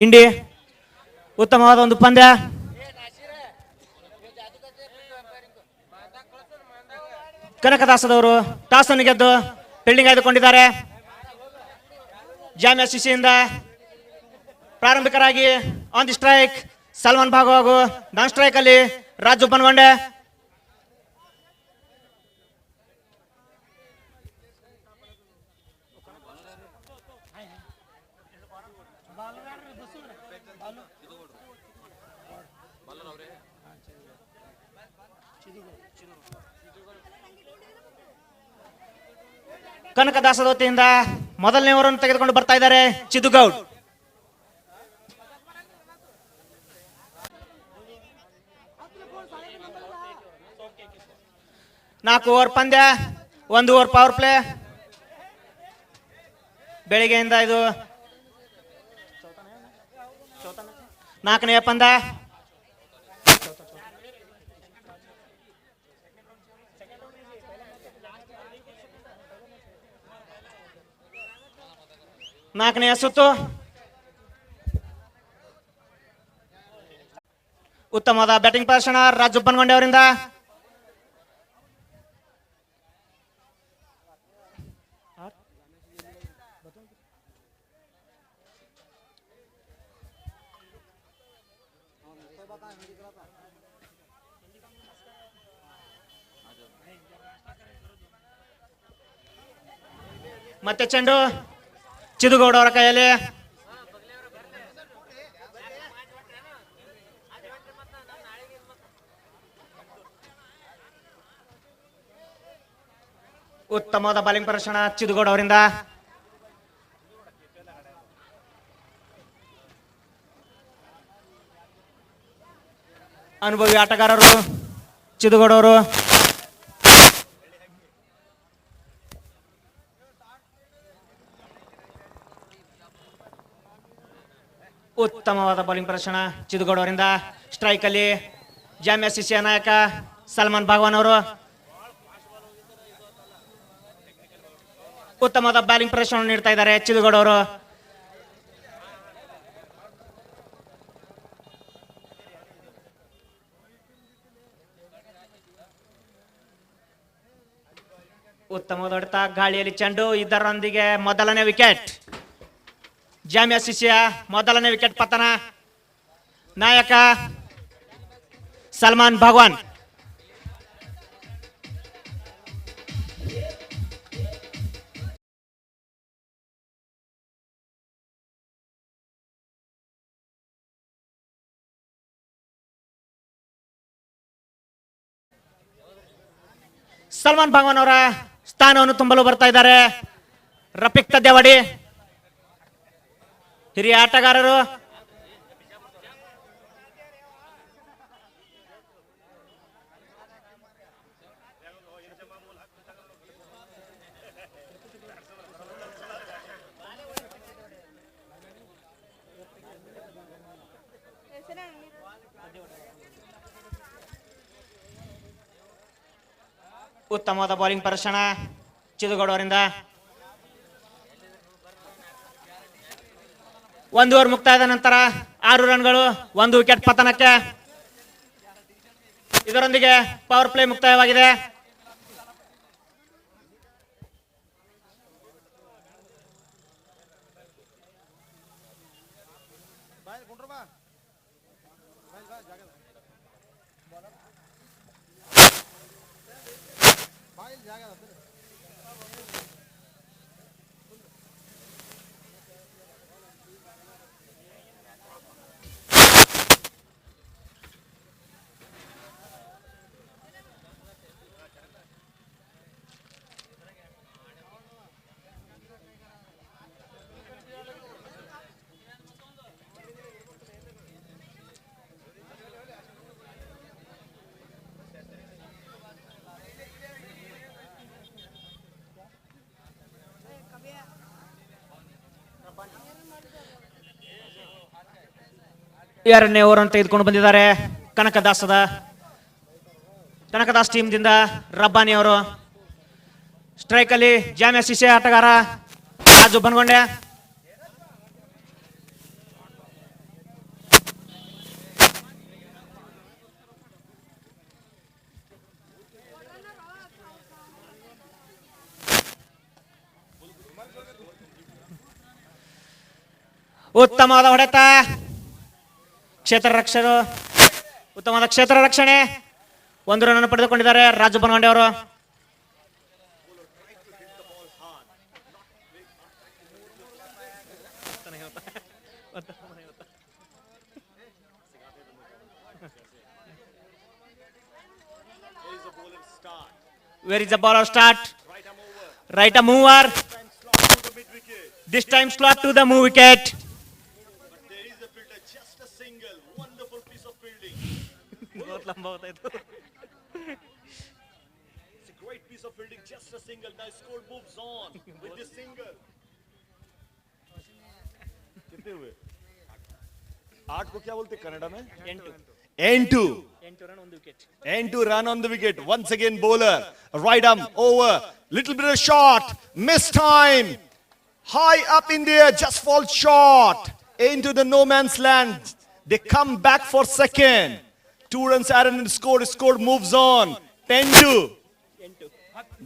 ಇಂಡಿ ಉತ್ತಮವಾದ ಒಂದು ಪಂದ್ಯ. ಕನಕದಾಸದವರು ಟಾಸ್ ಅನ್ನು ಗೆದ್ದು ಫೀಲ್ಡಿಂಗ್ ಆಯ್ದುಕೊಂಡಿದ್ದಾರೆ. ಜಾಮಿಯಾ ಶಿಶಿಯಿಂದ ಪ್ರಾರಂಭಿಕರಾಗಿ on the strike Salman Bhagu ಹಾಗೂ ನಾನ್ ಸ್ಟ್ರೈಕ್ ಅಲ್ಲಿ ರಾಜು ಬನ್ಗೊಂಡೆ. ಕನಕದಾಸದ ವತಿಯಿಂದ ಮೊದಲನೇ ಓವರನ್ನು ತೆಗೆದುಕೊಂಡು ಬರ್ತಾ ಇದ್ದಾರೆ ಚಿದುಗೌಡ್. ನಾಲ್ಕು ಓವರ್ ಪಂದ್ಯ, 1 ಓವರ್ ಪವರ್ ಪ್ಲೇ. ಬೆಳಿಗ್ಗೆಯಿಂದ ಇದು 4ನೇ ಪಂದ್ಯ. ನಾಲ್ಕನೇ ಸುತ್ತು. ಉತ್ತಮವಾದ ಬ್ಯಾಟಿಂಗ್ ಪ್ರದರ್ಶನ ರಾಜು ಬನ್ಗೊಂಡೆ ಅವರಿಂದ. ಮತ್ತೆ ಚೆಂಡು ಚಿದುಗೌಡ ಅವರ ಕೈಯಲ್ಲಿ. ಉತ್ತಮವಾದ ಬಾಲಿಂಗ್ ಪ್ರದರ್ಶನ ಚಿದುಗೌಡ ಅವರಿಂದ. ಅನುಭವಿ ಆಟಗಾರರು ಚಿದುಗೌಡ ಅವರು. ಉತ್ತಮವಾದ ಬೌಲಿಂಗ್ ಪ್ರದರ್ಶನ ಚಿದುಗೌಡ ಅವರಿಂದ. ಸ್ಟ್ರೈಕ್ ಅಲ್ಲಿ ಜಾಮಿಯಾ ಶಿಶಿಯ ನಾಯಕ ಸಲ್ಮಾನ್ ಭಾಗವಾನ್ ಅವರು. ಉತ್ತಮವಾದ ಬ್ಯಾಟಿಂಗ್ ಪ್ರದರ್ಶನ ನೀಡ್ತಾ ಇದ್ದಾರೆ ಚಿದುಗೌಡ ಅವರು. ಉತ್ತಮವಾದ ಹೊಡೆತ, ಗಾಳಿಯಲ್ಲಿ ಚೆಂಡು. ಇದರೊಂದಿಗೆ ಮೊದಲನೇ ವಿಕೆಟ್. ಜಾಮಿಯಾ ಶಿಶಿಯ ಮೊದಲನೇ ವಿಕೆಟ್ ಪತನ. ನಾಯಕ ಸಲ್ಮಾನ್ ಭಗವಾನ್. ಸಲ್ಮಾನ್ ಭಗವಾನ್ ಅವರ ಸ್ಥಾನವನ್ನು ತುಂಬಲು ಬರ್ತಾ ಇದ್ದಾರೆ ರಫೀಕ್ ತದ್ದೇವಾಡಿ, ಹಿರಿಯ ಆಟಗಾರರು. ಉತ್ತಮವಾದ ಬೌಲಿಂಗ್ ಪ್ರದರ್ಶನ ಚಿದುಗೌಡ ಅವರಿಂದ. 1 ಓವರ್ ಮುಕ್ತಾಯದ ನಂತರ 6 ರನ್ಗಳು, 1 ವಿಕೆಟ್ ಪತನಕ್ಕೆ. ಇದರೊಂದಿಗೆ ಪವರ್ ಪ್ಲೇ ಮುಕ್ತಾಯವಾಗಿದೆ. ಎರಡನೇ ಓವರ್ ಅನ್ನು ತೆಗೆದುಕೊಂಡು ಬಂದಿದ್ದಾರೆ ಕನಕದಾಸ್ ಟೀಮ್ ದಿಂದ ರಬ್ಬಾನಿ ಅವರು. ಸ್ಟ್ರೈಕ್ ಅಲ್ಲಿ ಜಾಮಿಯಾ ಶಿಶಿಯ ಆಟಗಾರ ರಾಜು ಬನ್ಗೊಂಡೆ. ಉತ್ತಮವಾದ ಹೊಡೆತ, ಕ್ಷೇತ್ರ ರಕ್ಷರು ಉತ್ತಮವಾದ ಕ್ಷೇತ್ರ ರಕ್ಷಣೆ. 1 ರನ್ ಅನ್ನು ಪಡೆದುಕೊಂಡಿದ್ದಾರೆ ರಾಜು ಬನಗಂಡೆ ಅವರು. Where is the ball start? Right a mover. This time slot to the move wicket. But there is a fielder, just a single, wonderful piece of fielding. बहुत लंबा होता है तो. It's a great piece of fielding, just a single. Now score moves on with this single. कितने हुए? 8 को क्या बोलते कनाडा में? N2. N2 run on the wicket. Once again bowler. Right arm over. Little bit of shot. Miss time. High up in the air. Just falls short. Into the no man's land. They come back for second. 2 runs added and scored. Scored moves on. 10-2.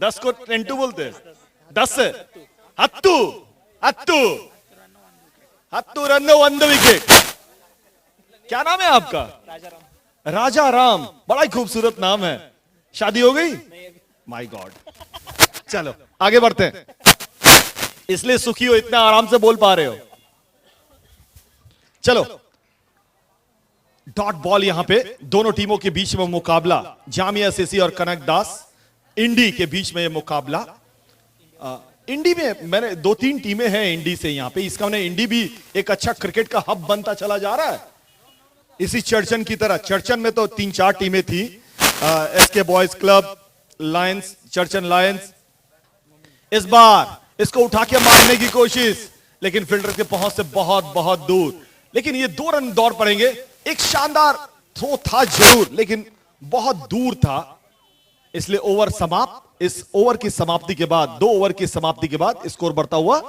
10 को 10-2 बोलते हैं. 10 हत्तू run on the wicket. क्या नाम है आपका? राजा राम. बड़ा ही खूबसूरत नाम है. शादी हो गई? My God. चलो आगे बढ़ते हैं. इसलिए सुखी हो, इतना आराम से बोल पा रहे हो. चलो डॉट बॉल यहां पे दोनों टीमों के बीच में मुकाबला. जामिया सीसी और कनक दास इंडी के बीच में यह मुकाबला. इंडी में मैंने 2-3 टीमें हैं इंडी से यहां पे. इसका मैंने इंडी भी एक अच्छा क्रिकेट का हब बनता चला जा रहा है. इसी चर्चन की तरह. चर्चन में तो 3-4 टीमें थी. एसके बॉयज क्लब, लायंस, चर्चन लायंस. इस बार इसको उठा के मारने की कोशिश, लेकिन फील्डर के पहुंच से बहुत बहुत दूर. लेकिन ये 2 रन दौड़ पड़ेंगे. एक शानदार थ्रो था जरूर, लेकिन बहुत दूर था. इसलिए ओवर समाप्त. इस ओवर की समाप्ति के बाद, 2 ओवर की समाप्ति के बाद स्कोर बढ़ता हुआ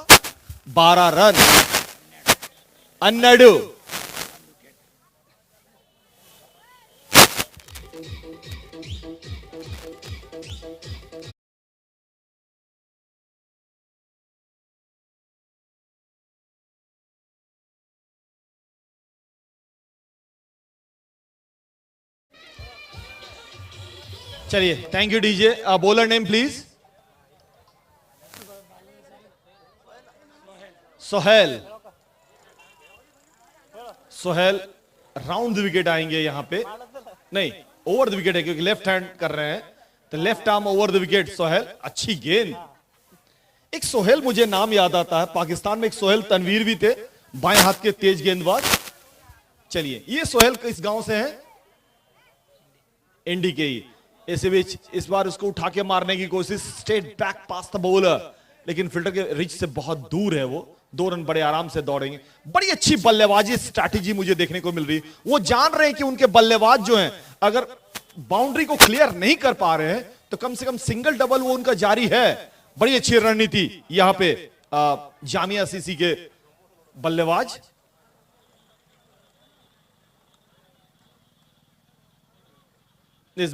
12 रन. अन्नडू चलिए. Thank you DJ. Bowler name please. Sohail. Sohail round the wicket आएंगे यहां पे. नहीं, ओवर द विकेट है क्योंकि लेफ्ट हैंड कर रहे हैं. तो left arm over the wicket. Sohail. अच्छी गेंद. एक सोहेल मुझे नाम याद आता है. पाकिस्तान में एक सोहेल तनवीर भी थे, बाएं हाथ के तेज गेंदबाज. चलिए, ये सोहेल किस गांव से हैं? इंडी के ही. इसी बीच इस बार उसको उठा के मारने की कोशिश. Straight back pass the bowler, लेकिन फील्डर के रिच से बहुत दूर है वो. 2 रन बड़े आराम से दौड़ेंगे. बड़ी अच्छी बल्लेबाजी स्ट्रैटेजी मुझे देखने को मिल रही. वो जान रहे हैं कि उनके बल्लेबाज जो हैं, अगर बाउंड्री को क्लियर नहीं कर पा रहे हैं तो कम से कम सिंगल डबल वो उनका जारी है. बड़ी अच्छी रणनीति यहां पे जामिया सीसी के बल्लेबाज. इस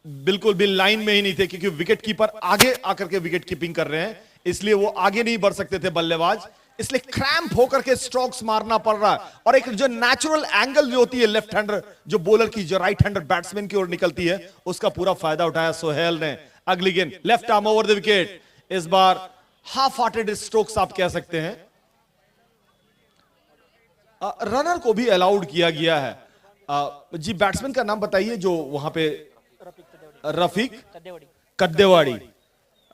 बिल्कुल भी लाइन में ही नहीं थे क्योंकि विकेट कीपर आगे आकर के विकेट कीपिंग कर रहे हैं, इसलिए वो आगे नहीं बढ़ सकते थे बल्लेबाज. इसलिए क्रैम्प होकर के स्ट्रोक्स मारना पड़ रहा है. और एक जो नेचुरल एंगल जो होती है लेफ्ट हैंडर, जो बॉलर की जो राइट हैंडर बैट्समैन की ओर निकलती है, उसका पूरा फायदा उठाया सोहेल ने. अगली गेंद left arm over the wicket. इस बार हाफ हार्टेड स्ट्रोक्स आप कह सकते हैं. रनर को भी अलाउड किया गया है. जी बैट्समैन का नाम बताइए जो वहां पे. रफीक कद्देवाड़ी.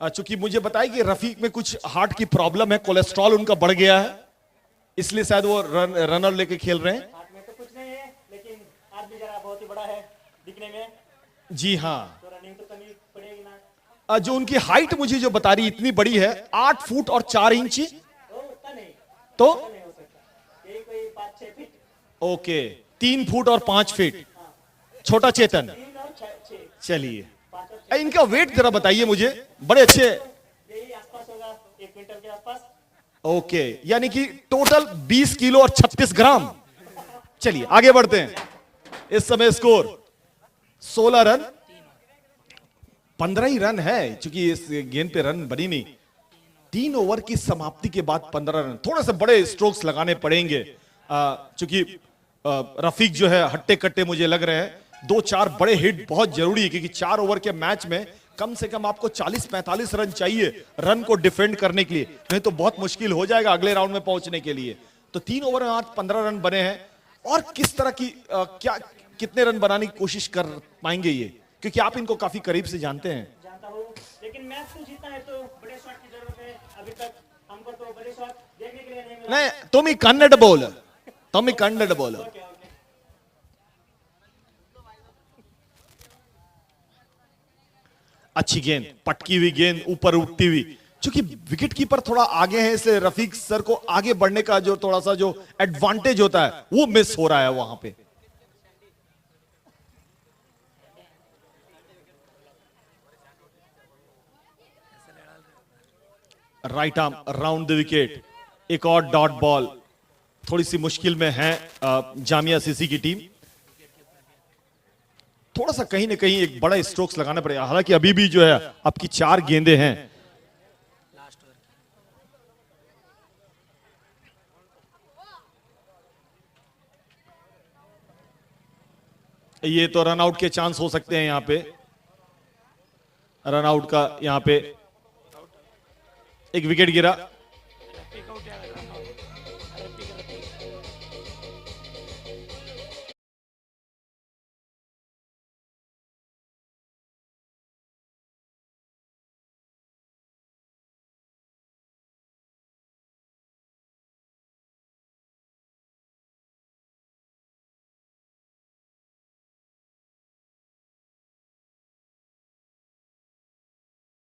चूंकि मुझे बताया कि रफीक में कुछ हार्ट की प्रॉब्लम है, कोलेस्ट्रॉल उनका बढ़ गया है, इसलिए शायद वो रनर लेके खेल रहे हैं. हाथ में तो कुछ नहीं है, लेकिन आदमी जरा बहुत ही बड़ा है दिखने में. जी हाँ. तो रनिंग तो करनी पड़ेगी ना. जो उनकी हाइट मुझे जो बता रही इतनी बड़ी है, 8 फुट और 4 इंच. तो कोई 5-6 फीट. ओके, 3 फुट और 5 फीट. छोटा चेतन. चलिए, इनका वेट जरा बताइए मुझे. बड़े अच्छे. यही आसपास होगा 1 क्विंटल के आसपास. ओके, यानी कि टोटल 20 किलो और 36 ग्राम. चलिए आगे बढ़ते हैं. इस समय स्कोर 16 रन. 15 ही रन है, क्योंकि इस गेंद पे रन बनी नहीं. 3 ओवर की समाप्ति के बाद 15 रन, थोड़े से बड़े स्ट्रोक्स लगाने पड़ेंगे, क्योंकि रफीक जो है हट्टे कट्टे मुझे लग रहे हैं। 2-4 बड़े हिट बहुत जरूरी है, क्योंकि 4 ओवर के मैच में कम से कम आपको 40-45 रन चाहिए रन को डिफेंड करने के लिए, नहीं तो बहुत मुश्किल हो जाएगा अगले राउंड में पहुंचने के लिए। तो 3 ओवर में आज 15 रन बने हैं। और किस तरह की क्या कितने रन बनाने की कोशिश कर पाएंगे ये, क्योंकि आप इनको काफी करीब से जानते हैं। जानता हूँ, लेकिन मैच तो जीतना है तो बड़े शॉट की जरूरत है। अभी तक हमको तो बड़े शॉट देखने के लिए नहीं मिला। नहीं, तुम ही कन्नड़ बोल, तुम ही कन्नड़ बोलो। अच्छी गेंद, पटकी हुई गेंद, ऊपर उठती हुई, क्योंकि विकेट कीपर थोड़ा आगे है, इसलिए रफीक सर को आगे बढ़ने का जो थोड़ा सा जो एडवांटेज होता है वो मिस हो रहा है वहां पे। Right arm round the wicket, एक और डॉट बॉल। थोड़ी सी मुश्किल में है जामिया सीसी की टीम। थोड़ा सा कहीं ना कहीं एक बड़ा स्ट्रोक्स लगाना पड़ेगा, हालांकि अभी भी जो है आपकी 4 गेंदें हैं। ये तो रन आउट के चांस हो सकते हैं, यहां पे रन आउट का, यहां पे एक विकेट गिरा।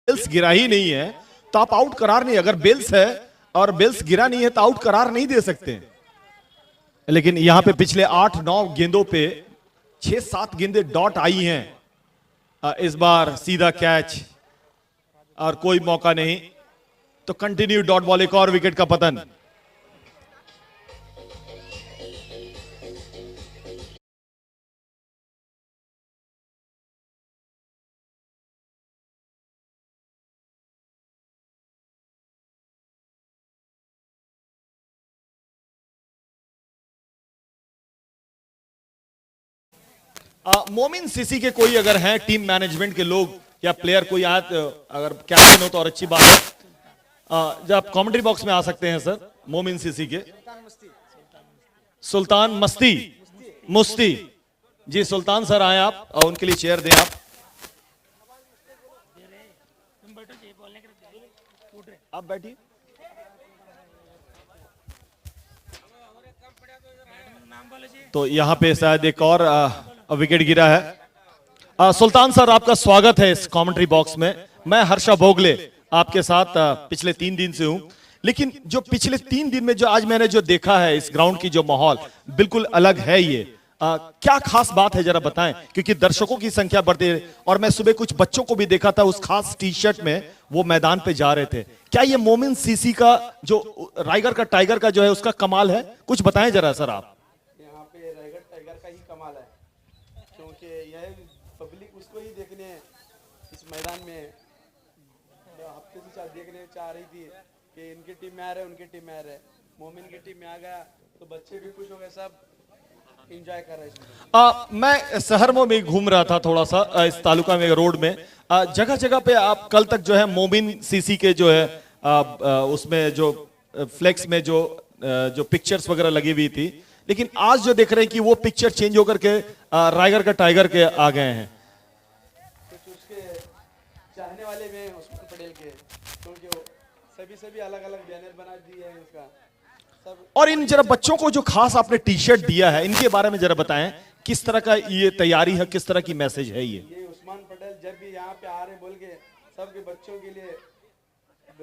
बेल्स गिरा ही नहीं है तो आप आउट करार नहीं, अगर बेल्स है और बेल्स गिरा नहीं है तो आउट करार नहीं दे सकते। लेकिन यहां पे पिछले 8-9 गेंदों पे 6-7 गेंदें डॉट आई हैं। इस बार सीधा कैच और कोई मौका नहीं, तो कंटिन्यू डॉट बॉल, एक और विकेट का पतन। मोमिन सीसी के कोई अगर हैं टीम मैनेजमेंट के लोग या प्लेयर कोई आए तो, अगर कैप्टन हो तो और अच्छी बात है। जब आप कमेंट्री बॉक्स में आ सकते हैं सर, मोमिन सीसी के सुल्तान मस्ती मुस्ती जी, सुल्तान सर आए आप और उनके लिए चेयर दें आप। आप बैठिए। तो यहां पे शायद एक और विकेट गिरा है। सुल्तान सर आपका स्वागत है इस कमेंट्री बॉक्स में। मैं हर्षा भोगले आपके साथ पिछले 3 दिन से हूं, लेकिन जो पिछले 3 दिन में जो आज मैंने जो देखा है इस ग्राउंड की जो माहौल बिल्कुल अलग है। ये क्या खास बात है जरा बताएं, क्योंकि दर्शकों की संख्या बढ़ती है और मैं सुबह कुछ बच्चों को भी देखा था उस खास टी शर्ट में वो मैदान पे जा रहे थे। क्या ये मोमिन सीसी का जो राइगर का टाइगर का जो है उसका कमाल है, कुछ बताएं जरा सर आप। यहाँ पे राइगर टाइगर का ही कमाल है, क्योंकि यह पब्लिक उसको ही देखने इस मैदान में हफ्ते से देखने चाह रही थी कि इनकी टीम में आ रहे उनकी टीम में आ रहे। मोमिन की टीम में आ गया तो बच्चे भी खुश हो गए, सब एंजॉय कर रहे हैं। मैं शहर में भी घूम रहा था थोड़ा सा इस तालुका में रोड में, जगह जगह पे आप कल तक जो है मोमिन सीसी के जो है उसमें जो फ्लेक्स में जो पिक्चर्स वगैरह लगी हुई थी, लेकिन आज जो देख रहे हैं कि वो पिक्चर चेंज होकर के राइगर का टाइगर के आ गए हैं। कुछ उसके चाहने वाले में उस्मान पटेल के, क्योंकि वो सभी अलग अलग बैनर बना दिए हैं उसका सब। और इन जरा बच्चों को जो खास आपने टी शर्ट दिया है इनके बारे में जरा बताएं, किस तरह का ये तैयारी है, किस तरह की मैसेज है ये उस्मान पटेल जब भी यहाँ पे आ रहे बोल के सबके बच्चों के लिए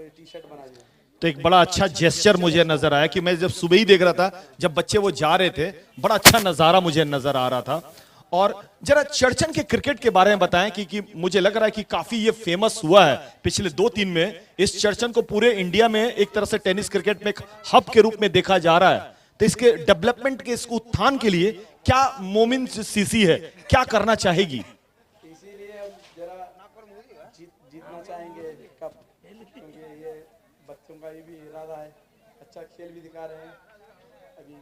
टी शर्ट बना दिया। तो एक बड़ा अच्छा जेस्चर मुझे नजर आया कि मैं जब सुबह ही देख रहा था जब बच्चे वो जा रहे थे, बड़ा अच्छा नजारा मुझे नजर आ रहा था। और जरा चर्चन के क्रिकेट के बारे में बताएं कि मुझे लग रहा है कि काफी ये फेमस हुआ है पिछले 2-3 में। इस चर्चन को पूरे इंडिया में एक तरह से टेनिस क्रिकेट में एक हब के रूप में देखा जा रहा है। तो इसके डेवलपमेंट के, इसको उत्थान के लिए क्या मोमिन सीसी है, क्या करना चाहेगी? इसीलिए हम जरा जीतना चाहेंगे कप, क्योंकि ये बच्चों का ये भी इरादा है, अच्छा खेल भी दिखा रहे हैं। अभी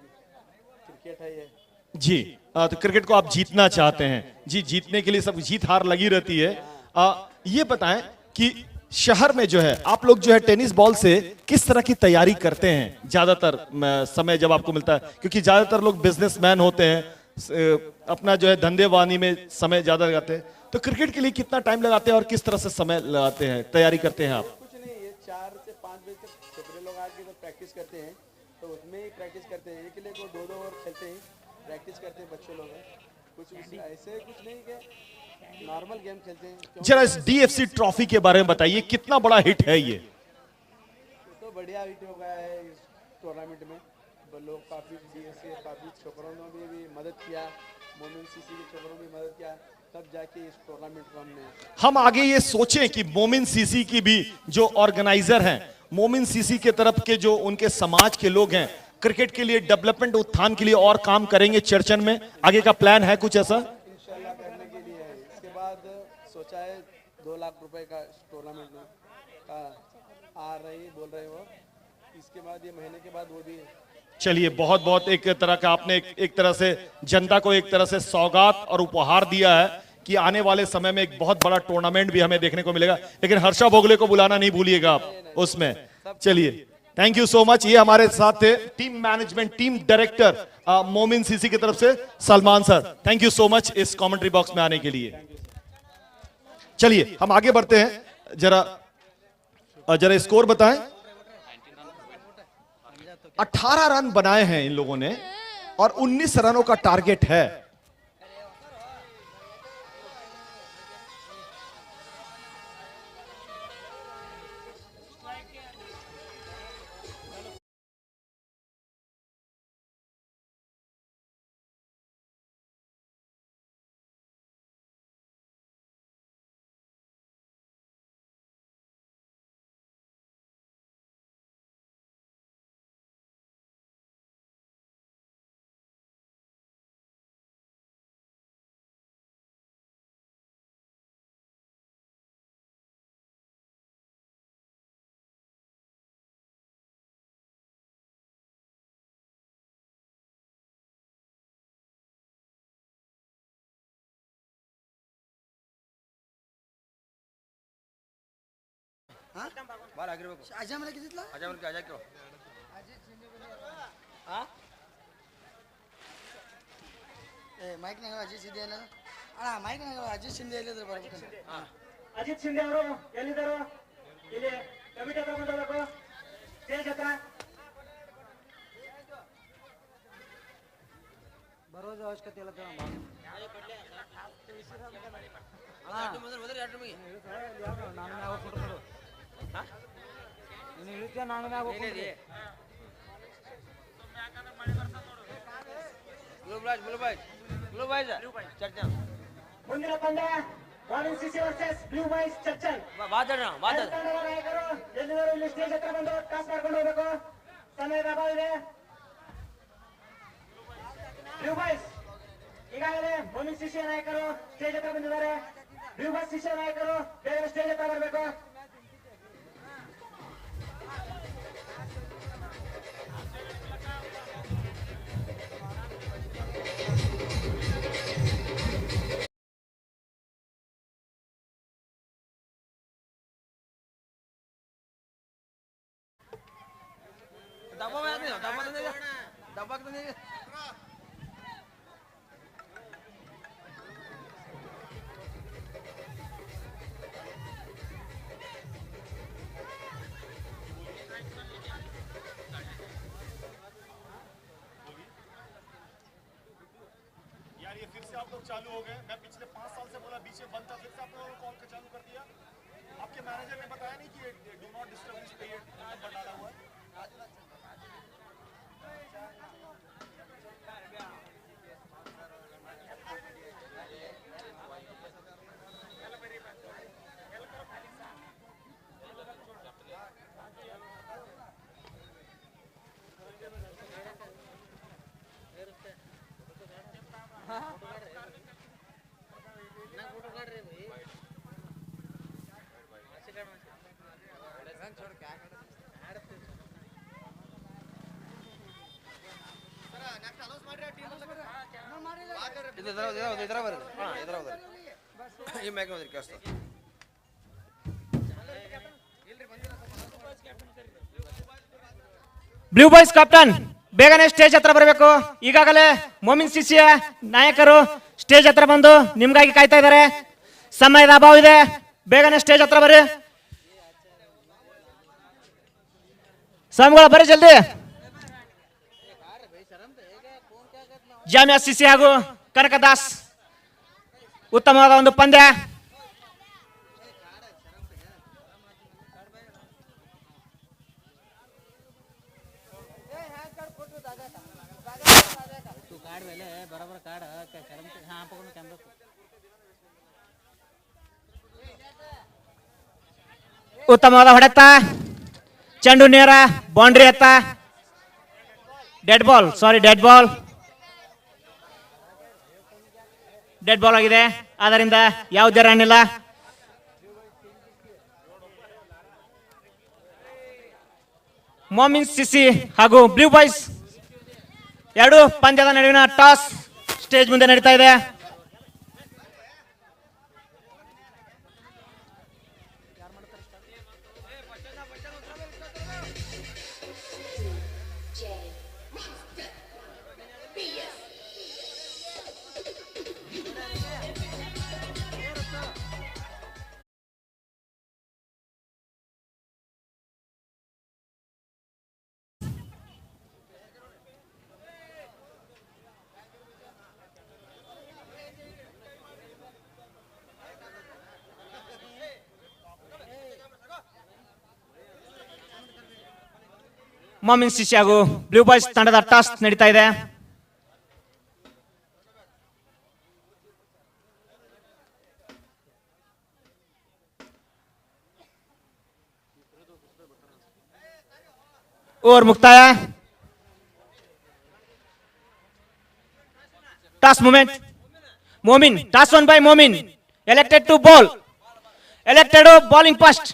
क्रिकेट है ये। जी तो क्रिकेट को आप जीतना चाहते हैं जी, जीतने के लिए सब जीत हार लगी रहती है। ये बताएं कि शहर में जो है आप लोग जो है टेनिस बॉल से किस तरह की तैयारी करते हैं ज्यादातर समय जब आपको मिलता है, क्योंकि ज्यादातर लोग बिजनेसमैन होते हैं, अपना जो है धंधेवानी में समय ज्यादा लगाते हैं, तो क्रिकेट के लिए कितना टाइम लगाते हैं और किस तरह से समय लगाते हैं, तैयारी करते हैं आप? कुछ नहीं, ये 4 से 5 बजे तक छोटे लोग आके तो प्रैक्टिस करते हैं, तो उसमें ही प्रैक्टिस करते हैं। एक के लिए को 2-2 ओवर खेलते हैं, प्रैक्टिस करते हैं बच्चे लोग हैं। कुछ ऐसे कुछ नहीं कि नॉर्मल गेम खेलते हैं। जरा इस डीएफसी ट्रॉफी के बारे में बताइए, कितना बड़ा हिट है ये? तो बढ़िया हिट हो गया है इस टूर्नामेंट में। लोग काफ़ी काफ़ी छोकरों ने भी मदद किया, मोमिन सीसी के छोकरों ने भी मदद किया, तब जाके इस टूर्नामेंट को हमने। हम आगे ये सोचें कि मोमिन सीसी की भी जो ऑर्गेनाइजर हैं, मोमिन सीसी के तरफ के जो उनके समाज के लोग हैं, क्रिकेट के लिए डेवलपमेंट उत्थान के लिए और काम करेंगे चर्चन में, आगे का प्लान है कुछ ऐसा? इंशाल्लाह करने के लिए है। इसके बाद सोचा है 2 लाख रुपए का टूर्नामेंट में का आ रही बोल रहे हो। इसके बाद ये महीने के बाद वो भी। चलिए, बहुत बहुत एक तरह का आपने एक तरह से जनता को एक तरह से सौगात और उपहार दिया है कि आने वाले समय में एक बहुत बड़ा टूर्नामेंट भी हमें देखने को मिलेगा, लेकिन हर्षा भोगले को बुलाना नहीं भूलिएगा आप उसमें। चलिए, थैंक यू सो मच। ये हमारे साथ थे टीम मैनेजमेंट, टीम डायरेक्टर मोमिन सीसी की तरफ से Salman sir, thank you so much इस कमेंट्री बॉक्स में आने के लिए। चलिए हम आगे बढ़ते हैं, जरा स्कोर बताएं। 18 रन बनाए हैं इन लोगों ने और 19 रनों का टारगेट है। अजय मला कितीतला अजय मला अजय क्यों हां ए माइक नाही अजय शिंदे यायला ಅಣ್ಣ ಮೈಕ್ नाही ಅಜಯ್ ಶಿಂದೆ ಹೇಳಿದ್ರೆ ಬರ್ಬೇಕು. ಅಜಿತ್ ಶಿಂದೆ ಅವರು ಎಲ್ಲಿದ್ದಾರೆ? ಇಲ್ಲಿ ಕಮಿಟಿ ಹತ್ರ ಬಂದೋಗಬೇಕು, ಸ್ಟೇಜ್ ಹತ್ರ ಬರೋದು ಅವಶ್ಯಕತೆ ಇಲ್ಲ ಮುಂದಿನ ಪಂದ್ಯ warning CC versus blue boys Churchill. ನಾಯಕರು ಎಲ್ಲಿದ್ದಾರೆ? ಇಲ್ಲಿ ಸ್ಟೇಜ್ ಹತ್ರ ಬಂದು ಟಾಸ್ ಮಾಡ್ಕೊಂಡು ಹೋಗ್ಬೇಕು, ಸಮಯದ ಅಭಾವ ಇದೆ. ಬ್ಲೂ ಬಾಯ್ಸ್ ಈಗಾಗಲೇ ವಾರ್ನಿಂಗ್ ಸಿಸಿ ನಾಯಕರು ಸ್ಟೇಜ್ ಹತ್ರ ಬಂದಿದ್ದಾರೆ. ಬ್ಲೂ ಬಾಯ್ಸ್ ಶಿಷ್ಯ ನಾಯಕರು ಬೇರೆ ಸ್ಟೇಜ್ ಹತ್ರ ಬರಬೇಕು. यार ये फिर से आप लोग चालू हो गए। मैं पिछले 5 साल से बोला, बीच में बंद था, फिर से आप लोगों ने कॉल चालू कर दिया। आपके मैनेजर ने बताया नहीं कि do not disturb this period number डाला हुआ है। ಬ್ಲೂ ಬಾಯ್ಸ್ ಕ್ಯಾಪ್ಟನ್ ಬೇಗನೆ ಸ್ಟೇಜ್ ಹತ್ರ ಬರಬೇಕು. ಈಗಾಗಲೇ ಮೊಮಿನ್ ಸಿಸಿಯ ನಾಯಕರು ಸ್ಟೇಜ್ ಹತ್ರ ಬಂದು ನಿಮ್ಗಾಗಿ ಕಾಯ್ತಾ ಇದ್ದಾರೆ. ಸಮಯದ ಅಭಾವ ಇದೆ, ಬೇಗನೆ ಸ್ಟೇಜ್ ಹತ್ರ ಬರ್ರಿ. ಸ್ವಾಮಿಗಳ ಬರ್ರಿ ಜಲ್ದಿ. ಜಾಮಿಯಾ ಸಿಸಿ ಹಾಗೂ ಕನಕದಾಸ್ ಉತ್ತಮವಾದ ಒಂದು ಪಂದ್ಯ. ಉತ್ತಮವಾದ ಹೊಡೆತ, ಚೆಂಡು ನೇರ ಬೌಂಡ್ರಿ ಎತ್ತ. ಡೆಡ್ ಬಾಲ್ ಆಗಿದೆ. ಆದ್ದರಿಂದ ಯಾವುದೇ ರನ್ ಇಲ್ಲ. ಮೊಮಿನ್ ಸಿಸಿ ಹಾಗೂ ಬ್ಲೂ ಬಾಯ್ಸ್ ಎರಡು ಪಂದ್ಯದ ನಡುವಿನ ಟಾಸ್ ಸ್ಟೇಜ್ ಮುಂದೆ ನಡೀತಾ ಇದೆ. ಮೊಮಿನ್ ಸಿಸಿ ಹಾಗೂ ಬ್ಲೂ ಬಾಯ್ಸ್ ತಂಡದ ಟಾಸ್ ನಡೀತಾ ಇದೆ. ಓವರ್ ಮುಕ್ತಾಯ. Toss moment. Momin toss won by Momin elected to ball elected bowling first.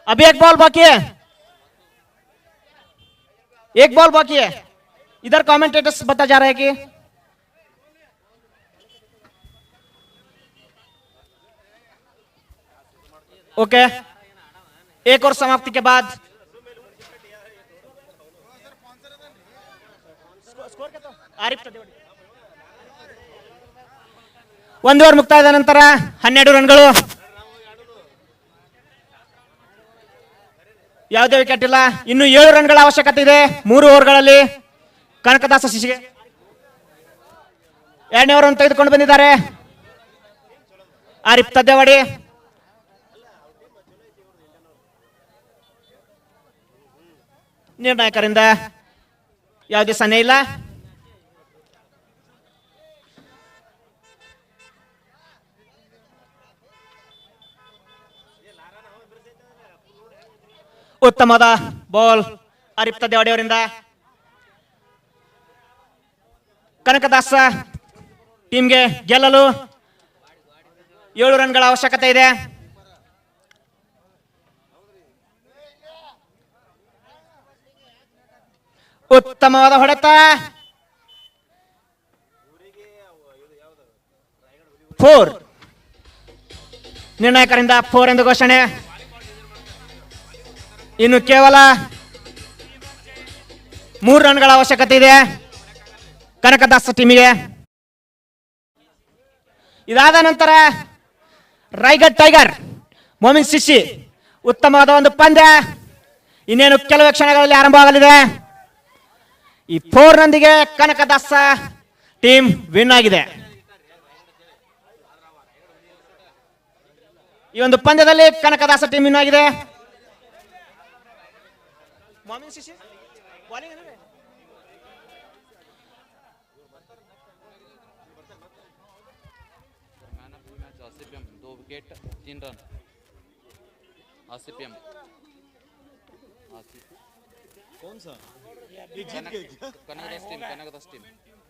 अभी एक बॉल बाकी है, एक बॉल बाकी है. इधर कमेंटेटर्स बता जा रहे हैं कि ओके एक और समाप्ति के बाद आरिफ ಒಂದು ಓವರ್ ಮುಕ್ತಾಯದ ನಂತರ 12 ರನ್ಗಳು. ಯಾವುದೇ ವಿಕೆಟ್ ಇಲ್ಲ. ಇನ್ನು 7 ರನ್ಗಳ ಅವಶ್ಯಕತೆ ಇದೆ 3 ಓವರ್ಗಳಲ್ಲಿ. ಕನಕದಾಸ ಶಿಶಿಗೆ 2ನೇ ಓವರ್ ಅನ್ನು ತೆಗೆದುಕೊಂಡು ಬಂದಿದ್ದಾರೆ ಆರಿಫ್ ತದ್ದೇವಾಡಿ. ನಿರ್ಣಾಯಕರಿಂದ ಯಾವುದೇ ಸನ್ನೆ ಇಲ್ಲ. ಉತ್ತಮವಾದ ಬಾಲ್ ಆರಿಫ್ ತದ್ದೇವಾಡಿ ಅವರಿಂದ. ಕನಕದಾಸ ಟೀಮ್ಗೆ ಗೆಲ್ಲಲು 7 ರನ್ಗಳ ಅವಶ್ಯಕತೆ ಇದೆ. ಉತ್ತಮವಾದ ಹೊಡೆತ, 4 ನಿರ್ಣಾಯಕರಿಂದ 4 ಎಂದು ಘೋಷಣೆ. ಇನ್ನು ಕೇವಲ 3 ರನ್ಗಳ ಅವಶ್ಯಕತೆ ಇದೆ ಕನಕದಾಸ ಟೀಮಿಗೆ. ಇದಾದ ನಂತರ ರಾಯಗಢ್ ಟೈಗರ್ ಮೊಮಿನ್ ಸಿಸಿ ಉತ್ತಮವಾದ ಒಂದು ಪಂದ್ಯ ಇನ್ನೇನು ಕೆಲವೇ ಕ್ಷಣಗಳಲ್ಲಿ ಆರಂಭವಾಗಲಿದೆ. ಈ 4 ರನ್ನಿಗೆ ಕನಕದಾಸ ಟೀಮ್ ವಿನ್ ಆಗಿದೆ. ಈ ಒಂದು ಪಂದ್ಯದಲ್ಲಿ ಕನಕದಾಸ ಟೀಮ್ ವಿನ್ ಆಗಿದೆ. ಮೊಮಿನ್ ಸಿಸಿ ಬೌಲಿಂಗ್ है man of the match Asif 2 wicket 3 run. Asif कौन सा कनकदास टीम